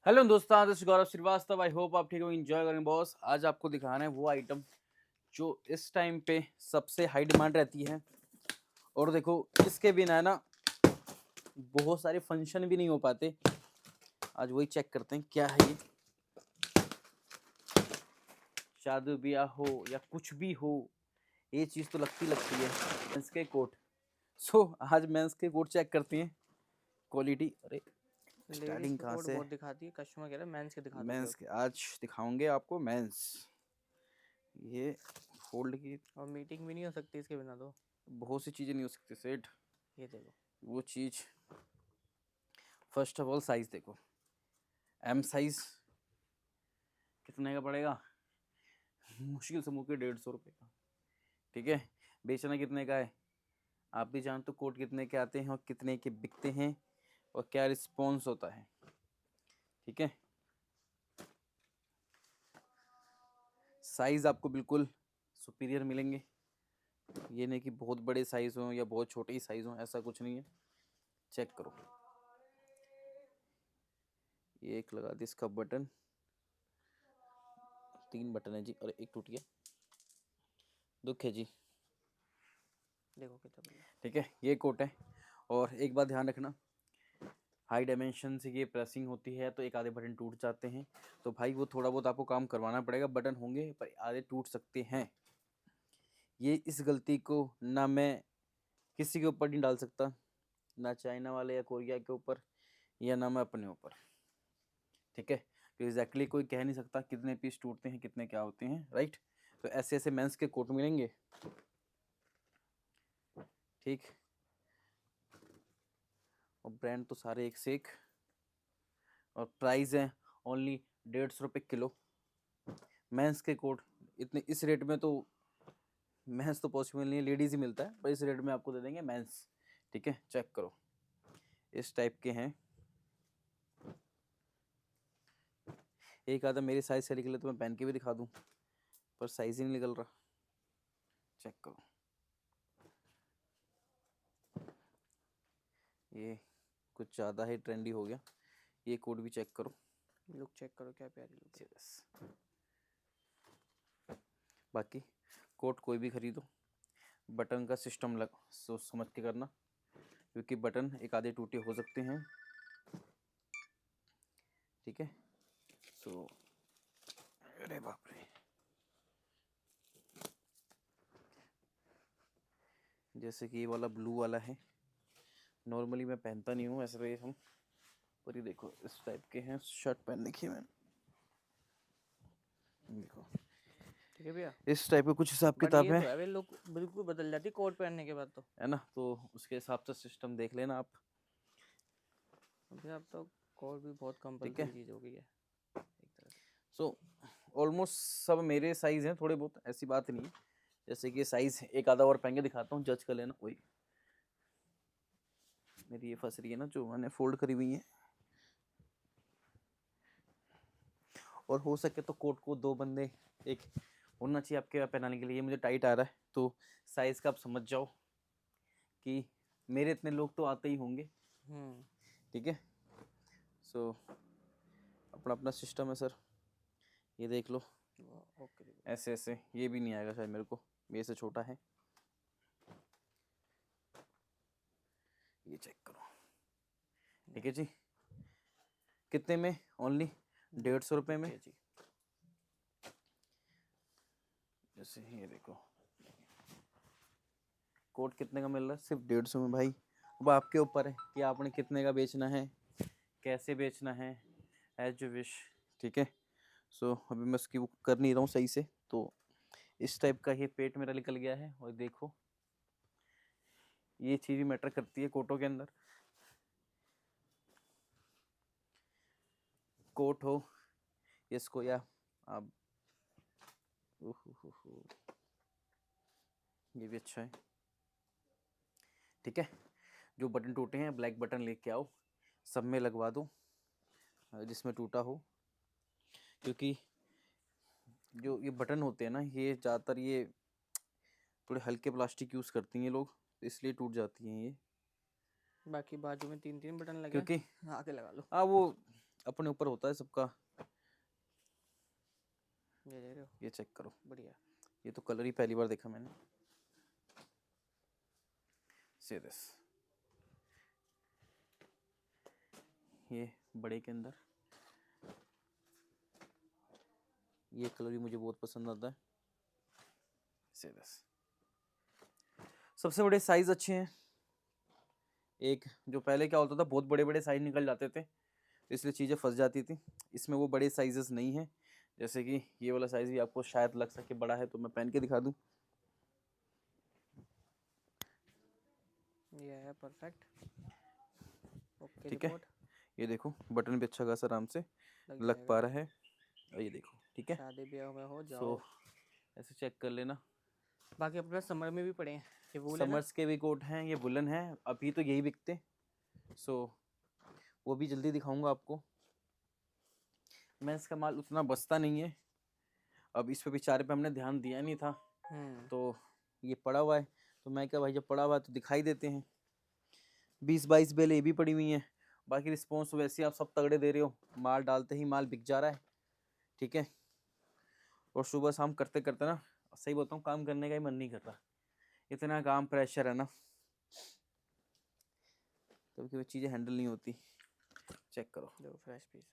Hello दोस्तों, this is Gaurav Shrivastava. I hope आप ठीक हो, एंजॉय करेंगे बॉस। आज आपको दिखाना है वो आइटम जो इस टाइम पे सबसे हाई डिमांड रहती है। और देखो, इसके बिना है ना बहुत सारे फंक्शन भी नहीं हो पाते। आज वही चेक करते हैं क्या है ये। शादी ब्याह हो या कुछ भी हो, ये चीज़ तो लगती है। मेंस के कोट। सो आज मेंस के कोट चेक करते हैं क्वालिटी। अरे लेडीज स्टार्टिंग के कहाँ कोट से? बहुत दिखाती है, कस्टमर कह रहे हैं मेंस के दिखा दोगे मेंस अब। के आज दिखाऊंगे आपको मेंस। ये फोल्ड की और मीटिंग भी नहीं हो सकती इसके बिना तो। बहुत सी चीज़ें नहीं हो सकती सेठ। ये देखो, वो चीज़ फर्स्ट ऑफ ऑल साइज देखो। एम साइज कितने का पड़ेगा? मुश्किल से मुझे 150 रुपये का। ठीक है, बेचना कितने का है? आप भी जानते हो कोट कितने के आते हैं और कितने के बिकते हैं और क्या रिस्पॉन्स होता है। ठीक है, साइज आपको बिल्कुल सुपीरियर मिलेंगे। ये नहीं कि बहुत बड़े साइज हों या बहुत छोटे ही साइज हों, ऐसा कुछ नहीं है। चेक करो, ये एक लगा दी इसका बटन। 3 बटन है जी और एक टूट गया, दुख है जी। देखो कितना बढ़िया। ठीक है, ये कोट है। और एक बात ध्यान रखना, हाई डायमेंशन से ये प्रेसिंग होती है तो एक आधे बटन टूट जाते हैं। तो भाई वो थोड़ा बहुत आपको काम करवाना पड़ेगा। बटन होंगे पर आधे टूट सकते हैं। ये इस गलती को ना मैं किसी के ऊपर नहीं डाल सकता, ना चाइना वाले या कोरिया के ऊपर, या ना मैं अपने ऊपर। ठीक है, तो एग्जैक्टली कोई कह नहीं सकता कितने पीस टूटते हैं कितने क्या होते हैं, राइट। तो ऐसे ऐसे मेंस के कोट मिलेंगे। ठीक, और ब्रांड तो सारे एक से एक। और प्राइस है ओनली 150 रुपये किलो। मेंस के कोट इतने इस रेट में तो मेंस तो पॉसिबल नहीं है, लेडीज ही मिलता है, पर इस रेट में आपको दे देंगे मेंस। ठीक है, चेक करो, इस टाइप के हैं। एक आधा मेरी साइज से निकले तो मैं पहन के भी दिखा दूं, पर साइज ही नहीं निकल रहा। चेक करो, ये कुछ ज़्यादा ही ट्रेंडी हो गया। ये कोट भी चेक करो। लुक चेक करो, क्या प्यारी लुक है। यस, बाकी कोट कोई भी खरीदो, बटन का सिस्टम लग सोच समझ के करना, क्योंकि बटन एक आधे टूटे हो सकते हैं। ठीक है, सो अरे बाप रे, जैसे कि ये वाला ब्लू वाला है। नॉर्मली मैं पहनता नहीं हूँ ऐसे तो ये हम, पर ये देखो इस टाइप के हैं। शर्ट पहन रखी है मैंने, देखो ठीक है भैया। इस टाइप का कुछ हिसाब बट किताब ये है। तो है भाई, लुक बिल्कुल बदल जाती कोट पहनने के बाद तो। है ना, तो उसके हिसाब से सिस्टम देख लेना आप। भैया अब तो कोट भी बहुत ठीक है, कंपलसरी चीज हो गई है एक तरह से। सो ऑलमोस्ट सब मेरे साइज हैं, थोड़े बहुत, ऐसी बात नहीं है। जैसे कि साइज एक आधा और पहन के दिखाता हूँ, जज कर लेना। वही मेरी ये फंस रही है ना जो मैंने फोल्ड करी हुई है। और हो सके तो कोट को 2 बंदे एक होना चाहिए आपके पहनाने के लिए। ये मुझे टाइट आ रहा है तो साइज का आप समझ जाओ कि मेरे इतने लोग तो आते ही होंगे। हम्म। ठीक है, सो अपना अपना सिस्टम है सर, ये देख लो। ओके जी। ऐसे ऐसे ये भी नहीं आएगा शायद मेरे को, मेरे से छोटा है। ये चेक करो। ठीक है जी, कितने में? ओनली 150 रुपये में। ओके जी। जैसे ये देखो, कोट कितने का मिल रहा है? सिर्फ 150 में भाई। अब आपके ऊपर है कि आपने कितने का बेचना है, कैसे बेचना है, एज यू विश। ठीक है, सो अभी मैं उसकी वो कर नहीं रहा हूँ सही से, तो इस टाइप का ये पेट मेरा निकल गया है। और देखो, ये चीज़ भी मैटर करती है कोटों के अंदर। कोट हो इसको या आप, ये भी अच्छा है। ठीक है, जो बटन टूटे हैं ब्लैक बटन लेके आओ, सब में लगवा दो जिसमें टूटा हो। क्योंकि जो ये बटन होते हैं ना, ये ज़्यादातर ये थोड़े हल्के प्लास्टिक यूज़ करती हैं लोग, तो इसलिए टूट जाती हैं ये। बाकी बाजू में 3-3 बटन लगे क्योंकि हैं, आके लगा लो। हाँ, वो अपने ऊपर होता है सबका। ये ले रहे हो? ये चेक करो, बढ़िया। ये तो कलर ही पहली बार देखा मैंने। से दिस, ये बड़े के अंदर ये कलर भी मुझे बहुत पसंद आता है। से दिस, सबसे बड़े साइज अच्छे हैं। एक जो पहले क्या होता था, बहुत बड़े बड़े साइज निकल जाते थे, इसलिए चीज़ें फंस जाती थी। इसमें वो बड़े साइजेस नहीं है, जैसे कि ये वाला साइज भी आपको शायद लग सके बड़ा है, तो मैं पहन के दिखा दूं। ये है परफेक्ट। ओके ठीक है, रिपोर्ट। ये देखो बटन भी अच्छा खासा आराम से लग लग जाएगा। पा रहा है। और ये देखो, ठीक है। शादी ब्याह में हो सो जाओ। ऐसे चेक कर लेना। बाकी अपने पास समर में भी पड़े हैं, ये वूल है ना? समर्स के भी कोट हैं, ये वुलन है, अभी तो यही बिकते। सो वो भी जल्दी दिखाऊंगा आपको। मेंस का माल उतना बचता नहीं है, अब इस पे बेचारे पे हमने ध्यान दिया नहीं था, तो ये पड़ा हुआ है। तो मैं क्या भाई, जब पड़ा हुआ है तो दिखाई देते हैं। 20-22 बेल ये भी पड़ी हुई हैं। बाकी रिस्पॉन्स वैसे आप सब तगड़े दे रहे हो, माल डालते ही माल बिक जा रहा है, ठीक है। और सुबह शाम करते करते ना, सही बोलता हूँ, काम करने का ही मन नहीं कर रहा, इतना काम प्रेशर है ना, कभी कभी चीज़ें हैंडल नहीं होती। चेक करो, देखो फ्रेश पीस।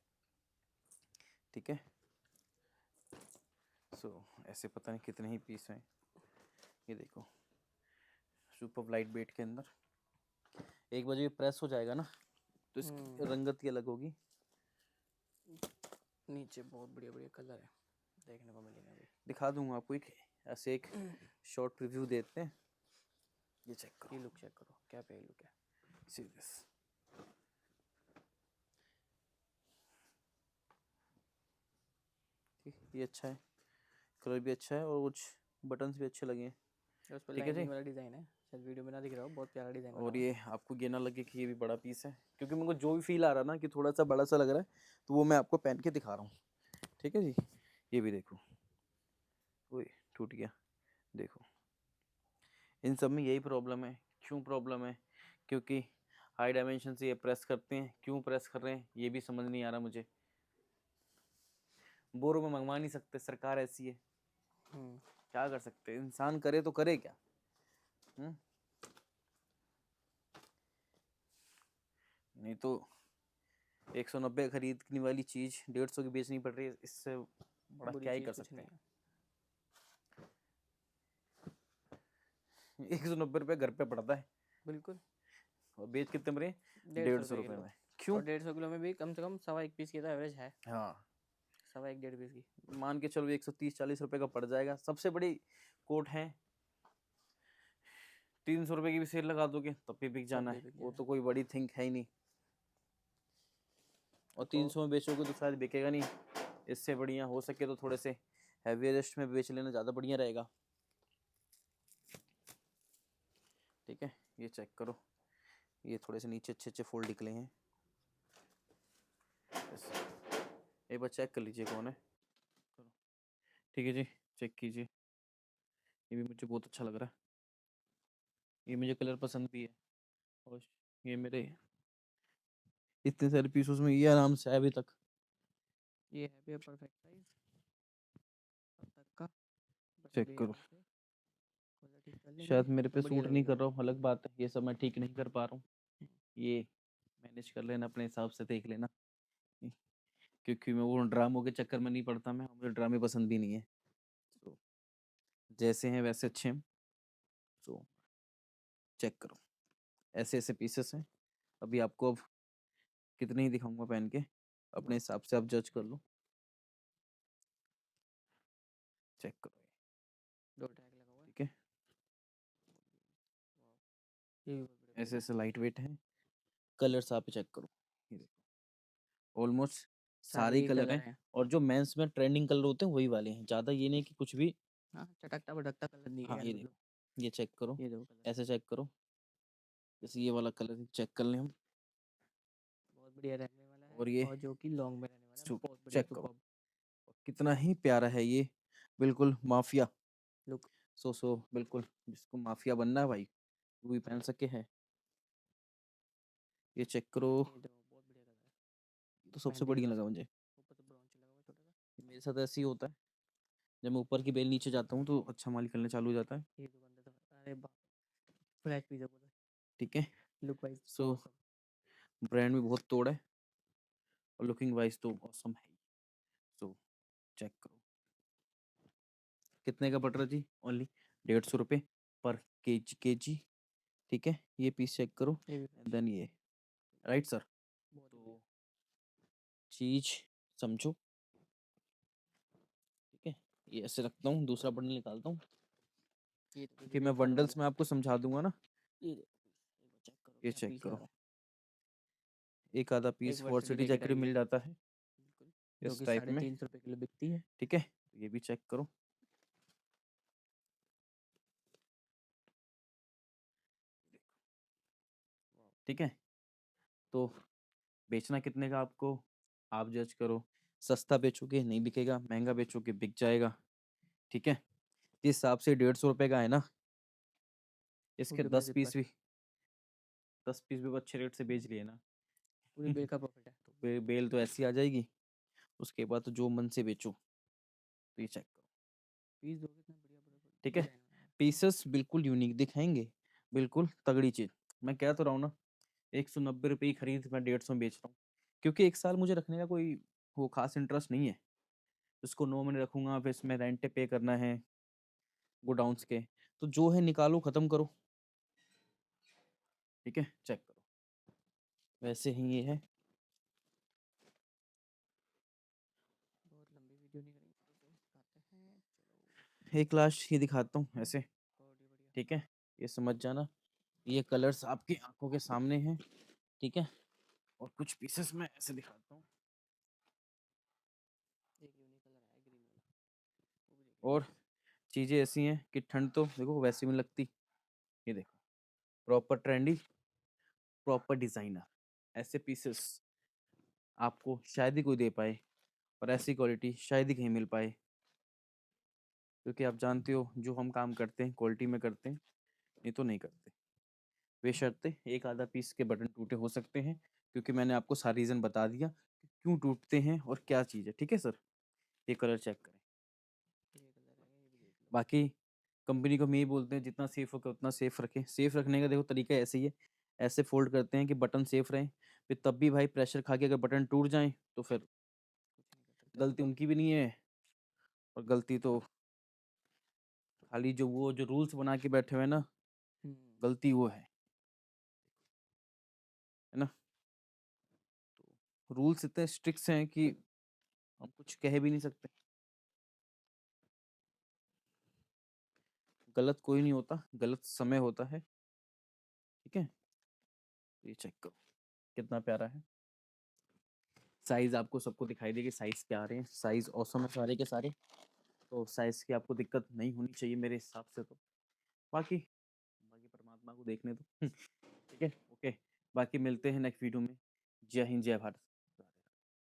ठीक है। सो ऐसे पता नहीं कितने ही पीस हैं। ये देखो, सुपर लाइट वेट के अंदर। एक बार जब ये प्रेस हो जाएगा ना, तो इसकी रंगत ही अलग होगी। नीचे बहुत बढ़िया बढ़िया कलर है, देखने को मिलेंगे अभी। दिखा दूंगा आपको एक ऐसे एक शॉर्ट रिव्यू देते हैं। ये चेक करो, ये लुक चेक करो, क्या पे लुक है। सीरियस, ठीक, ये अच्छा है, कलर भी अच्छा है और कुछ बटन्स भी अच्छे लगे हैं। उस पर ठीक है जी। लाइनिंग वाला डिज़ाइन है, शायद वीडियो में ना दिख रहा हो, बहुत प्यारा डिज़ाइन बना और हुआ है। ये आपको ये ना लगे कि ये भी बड़ा पीस है, क्योंकि मेरे को जो भी फील आ रहा है ना कि थोड़ा सा बड़ा सा लग रहा है, तो वो मैं आपको पहन के दिखा रहा हूँ। ठीक है जी। ये भी देखो, ओए टूट गया, देखो। इन सब में यही प्रॉब्लम है। क्यों प्रॉब्लम है? क्योंकि हाई डायमेंशन से ये प्रेस करते हैं, क्यों प्रेस कर रहे हैं ये भी समझ नहीं आ रहा मुझे। बोरों में मंगवा नहीं सकते, सरकार ऐसी है, क्या कर सकते हैं, इंसान करे तो करे क्या। नहीं तो 190 खरीदने वाली चीज 150 की बेचनी पड़ रही है, इससे बड़ा बुरी क्या ही चीज़ कर कुछ सकते नहीं हैं। है। 190 रुपये घर पे पड़ता है, बिल्कुल। और बेच कितने में रहे? 150 150 रुपये रुपये किलो। में। क्यों? और 150 किलो में भी कम से कम 1.25 पीस की तो एवरेज है। हाँ, 1.25 1.5 पीस की। मान के चलो 130-40 रुपए का पड़ जाएगा। सबसे बड़ी कोट है, 300 रुपए की भी सेल लगा दोगे तब भी बिक तब जाना भी है, बिक वो जाना तो है। कोई बड़ी थिंक है ही नहीं। और एक और 300 में बेचोगे तो शायद बिकेगा नहीं। इससे बढ़िया हो सके तो थोड़े से हैवीएस्ट में बेच लेना ज़्यादा बढ़िया रहेगा। ठीक है, ये चेक करो, ये थोड़े से नीचे अच्छे अच्छे फोल्ड निकले हैं। ऐसे। एक बार चेक कर लीजिए कौन है। ठीक है जी, चेक कीजिए, ये भी मुझे बहुत अच्छा लग रहा है, ये मुझे कलर पसंद भी है। और ये मेरे इतने सारे पीस में ये आराम से है अभी तक। ये है भी परफेक्ट साइज अब तक का। बस चेक अभी करो, यहाँ से कलर ठीक कर लेंगे शायद मेरे तो पे बढ़िया सूट नहीं लगेगा। कर रहा हूँ, अलग बात है, ये सब मैं ठीक नहीं कर पा रहा हूँ। ये मैनेज कर लेना, अपने हिसाब से देख लेना, क्योंकि मैं वो ड्रामों के चक्कर में नहीं पड़ता, मैं, मुझे ड्रामे पसंद भी नहीं है। तो जैसे हैं वैसे अच्छे हैं। तो चेक करो, ऐसे ऐसे पीसेस हैं। अभी आपको अब कितने ही दिखाऊंगा पहन के, अपने हिसाब से आप जज कर लो। चेक करो, दो टैग लगा हुआ है। ठीक है। ये भी बहुत बढ़िया ऐसे पीस ऐसे लाइट वेट हैं। कलर्स आप चेक करो, ये देखो, ऑलमोस्ट है। सारे सारे ही ही कलर कलर हैं। हैं। और जो मेंस में ट्रेंडिंग कलर होते हैं वही वाले हैं, ज़्यादा ये नहीं कि कुछ भी। हाँ, चटकता भटकता कलर नहीं हाँ, है ये मतलब। देखो, ये चेक करो, ये देखो कलर, ऐसे चेक करो, जैसे ये वाला कलर चेक कर लें हम। बहुत बढ़िया रहने वाला है, और ये और जो कि लॉन्ग में रहने वाला है, बहुत बढ़िया चेक करो, सुपर्ब कितना ही प्यारा है ये, बिल्कुल माफिया। लुक। सो बिल्कुल, जिसको माफिया बनना है भाई वो भी पहन सके है। ये चेक करो, ये देखो बहुत बढ़िया कलर है। तो सबसे मेहंदी बढ़िया लगा लगा सकते मुझे। हो, ऊपर से ब्राउन लगा हुआ छोटा सा। मेरे साथ ऐसे ही होता है, जब मैं ऊपर की बेल नीचे जाता हूँ तो अच्छा माल निकलना चालू हो जाता है। ये दुकान तो अरे बाप, फ्रेश पिज़्ज़ा बोला, ठीक है, look wise so awesome. Brand में बहुत तोड़ है और लुकिंग वाइज तो ऑसम है ही। सो चेक करो कितने का बटर जी, ओनली 150 रुपये पर केजी। ठीक है, ये पीस चेक करो, ये भी एंड देन ये, राइट सर। बहुत ही तो चीज समझो, ठीक है, ये ऐसे रखता हूँ, दूसरा बंडल निकालता हूँ बढ़िया। ये तो कि कुछ मैं भी खाने बंडल्स वाला में आपको समझा दूंगा ना। है। ये देखो पीस, एक बार चेक करो ये क्या चेक पीस है करो, यार। एक आधा पीस एक वर्सिटी वॉर्सिटी जैकेट जैकेट आई मिल है, जाता है बिल्कुल, जो इस कि टाइप में। 350 रुपये किलो बिकती है। ठीक है, ये भी चेक करो। ठीक है, तो बेचना कितने का आपको, आप जज करो। सस्ता बेचोगे नहीं बिकेगा, महंगा बेचोगे बिक जाएगा। ठीक है, जिस हिसाब से 150 रुपये का है ना, इसके क्योंकि मेरे दस से पीस भी 10 पीस भी वो अच्छे रेट से बेच लिए ना। पूरी बेल का प्रॉफिट है। तो बेल तो ऐसी आ जाएगी, उसके बाद तो जो मन से बेचो। तो ये चेक करो। पीस दोगे इतना बढ़िया बढ़िया ठीक है, डिजाइन बनाया। पीसेस बिल्कुल यूनिक दिखाएंगे, बिल्कुल तगड़ी चीज। मैं कह तो रहा हूँ ना, 190 रुपये की खरीद मैं 150 में बेच रहा हूँ, क्योंकि एक साल मुझे रखने का कोई वो खास इंटरेस्ट नहीं है। इसको 9 महीने रखूंगा, फिर इसमें रेंट पे करना है गोडाउंस के, तो जो है निकालो खत्म करो। ठीक है, चेक करो, वैसे ही ये है। बहुत लंबी वीडियो नहीं करेंगे, तो दिखाते हैं, चलो। एक लास्ट ये दिखाता हूँ ऐसे। बहुत ही बढ़िया। ठीक है, ये समझ जाना, ये कलर्स आपकी आंखों के सामने हैं। ठीक है, और कुछ पीसेस में ऐसे दिखाता हूँ। एक यूनिक कलर है ग्रीन वाला, वो भी देख और लेंगे। चीजें ऐसी हैं कि ठंड तो देखो वैसे भी नहीं लगती। ये देखो, प्रॉपर ट्रेंडी, प्रॉपर डिजाइनर, ऐसे पीसेस आपको शायद ही कोई दे पाए, और ऐसी क्वालिटी शायद ही कहीं मिल पाए, क्योंकि आप जानते हो जो हम काम करते हैं क्वालिटी में करते हैं, नहीं तो नहीं करते। बेशर्ते एक आधा पीस के बटन टूटे हो सकते हैं, क्योंकि मैंने आपको सारा रीज़न बता दिया कि क्यों टूटते हैं और क्या चीज़ है। ठीक है सर, ये कलर चेक करें। ये कलर है, ये भी देख लो। बाकी कंपनी को हम यही बोलते हैं, जितना सेफ हो उतना सेफ रखें। सेफ रखने का देखो तरीका ऐसे ही है, ऐसे फोल्ड करते हैं कि बटन सेफ रहे, फिर तब भी भाई प्रेशर खा के अगर बटन टूट जाए तो फिर कुछ नहीं कर सकते गलती अपन। उनकी भी नहीं है, और गलती तो खाली जो रूल्स बना के बैठे हुए हैं ना, हम्म। गलती वो है ना। तो रूल्स इतने स्ट्रिक्ट हैं कि हम कुछ कह भी नहीं सकते। गलत कोई नहीं होता, गलत समय होता है। ठीक है, ये चेक करो कितना प्यारा है। साइज आपको सबको दिखाई देगी, साइज क्या आ रहे हैं, साइज औसम है सारे के सारे। तो साइज की आपको दिक्कत नहीं होनी चाहिए मेरे हिसाब से। तो बाकी बाकी परमात्मा को देखने दो। ठीक है, ओके, बाकी मिलते हैं नेक्स्ट वीडियो में। जय हिंद, जय भारत।